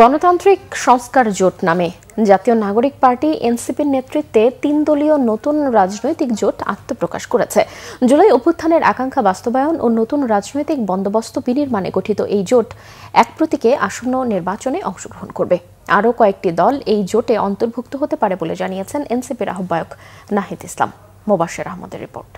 গণতান্ত্রিক সংস্কার জোট নামে জাতীয় নাগরিক পার্টি এনসিপির নেতৃত্বে ৩ দলীয় নতুন রাজনৈতিক জোট আত্মপ্রকাশ করেছে। জুলাই অভ্যুত্থানের আকাঙ্ক্ষা বাস্তবায়ন ও নতুন রাজনৈতিক বন্দোবস্ত বিনির্মাণে গঠিত এই জোট এক প্রতীকে আসন্ন নির্বাচনে অংশগ্রহণ করবে। আরও কয়েকটি দল এই জোটে অন্তর্ভুক্ত হতে পারে বলে জানিয়েছেন এনসিপির আহ্বায়ক নাহিদ ইসলাম। মোবাশ্বের আহমদের রিপোর্ট।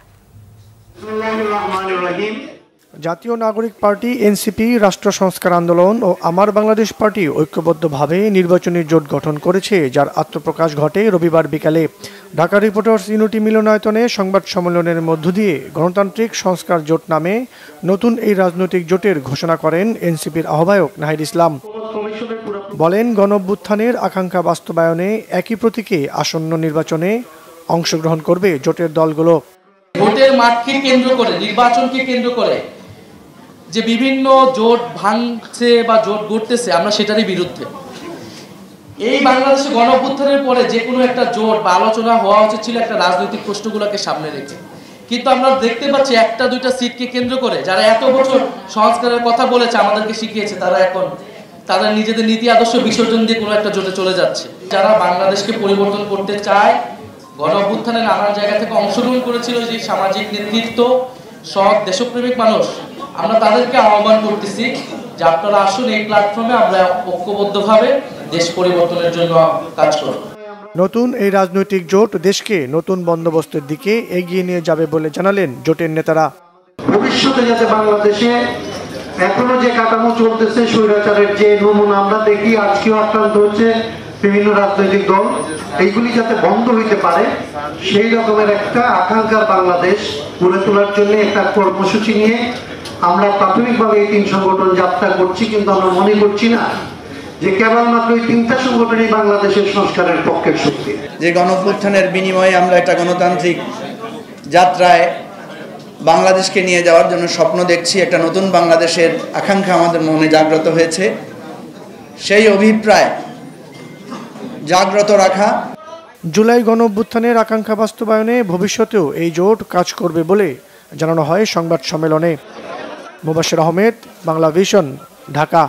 জাতীয় নাগরিক পার্টি এনসিপি, রাষ্ট্র সংস্কার আন্দোলন ও আমার বাংলাদেশ পার্টি ঐক্যবদ্ধভাবে নির্বাচনী জোট গঠন করেছে, যার আত্মপ্রকাশ ঘটে রবিবার বিকালে ঢাকা রিপোর্টার্স ইউনিটি মিলনায়তনে সংবাদ সম্মেলনের মধ্য দিয়ে গণতান্ত্রিক সংস্কার জোট নামে নতুন এই রাজনৈতিক জোটের ঘোষণা করেন এনসিপির আহ্বায়ক নাহিদ ইসলাম। বলেন, গণঅভ্যুত্থানের আকাঙ্ক্ষা বাস্তবায়নে একই প্রতীকে আসন্ন নির্বাচনে অংশগ্রহণ করবে জোটের দলগুলো। ভোটের মাঠকে কেন্দ্র করে, নির্বাচনকে কেন্দ্র করে যে বিভিন্ন জোট ভাঙছে বা জোট গড়তেছে, আমরা সেটারই বিরুদ্ধে। এই বাংলাদেশে গণঅভ্যুত্থানের পরে যে কোনো একটা জোট বা আলোচনা হওয়া উচিত ছিল একটা রাজনৈতিক প্রশ্নগুলোকে সামনে রেখে, কিন্তু আমরা দেখতে পাচ্ছি একটা দুইটা সিটকে কেন্দ্র করে যারা এত বছর সংস্কারের কথা বলেছে, আমাদেরকে শিখিয়েছে, তারা এখন তাদের নিজেদের নীতি আদর্শ বিসর্জন দিয়ে কোনো একটা জোটে চলে যাচ্ছে। যারা বাংলাদেশকে পরিবর্তন করতে চায়, গণঅভ্যুত্থানে নানান জায়গা থেকে অংশগ্রহণ করেছিল যে সামাজিক নেতৃত্ব, সৎ দেশপ্রেমিক মানুষ, আমরা তাদেরকে আহ্বান করতেছি যে আপনারা আসুন, এই প্ল্যাটফর্মে আমরা ঐক্যবদ্ধভাবে দেশ পরিবর্তনের জন্য কাজ করব। নতুন এই রাজনৈতিক জোট দেশকে নতুন বন্দোবস্তের দিকে এগিয়ে নিয়ে যাবে বলে জানালেন জোটের নেতারা। ভবিষ্যতে যাতে বাংলাদেশে এখনো যে কাঠামো চলতেছে, স্বৈরাচারের যে নমুনা আমরা দেখি, আজকেও আক্রান্ত হচ্ছে বিভিন্ন রাজনৈতিক দল, এইগুলি যাতে বন্ধ হইতে পারে সেই রকমের একটা আকাঙ্ক্ষার বাংলাদেশ গড়ে তোলার জন্য একটা কর্মসূচি নিয়ে আমরা প্রাথমিকভাবে এই 3 সংগঠন যাত্রা করছি। কিন্তু আমরা মনে করছি না যে কেবলমাত্র এই 3টা সংগঠনই বাংলাদেশের সংস্কারের পক্ষের শক্তি। যে গণঅভ্যুত্থানের বিনিময়ে আমরা একটা গণতান্ত্রিক যাত্রায় বাংলাদেশকে নিয়ে যাওয়ার জন্য স্বপ্ন দেখছি, একটা নতুন বাংলাদেশের আকাঙ্ক্ষা আমাদের মনে জাগ্রত হয়েছে, সেই অভিপ্রায় জাগ্রত রাখা। জুলাই গণঅভ্যুত্থানের আকাঙ্ক্ষা বাস্তবায়নে ভবিষ্যতেও এই জোট কাজ করবে বলে জানানো হয় সংবাদ সম্মেলনে। মোবাশ্বের আহমেদ, বাংলা ভিশন, ঢাকা।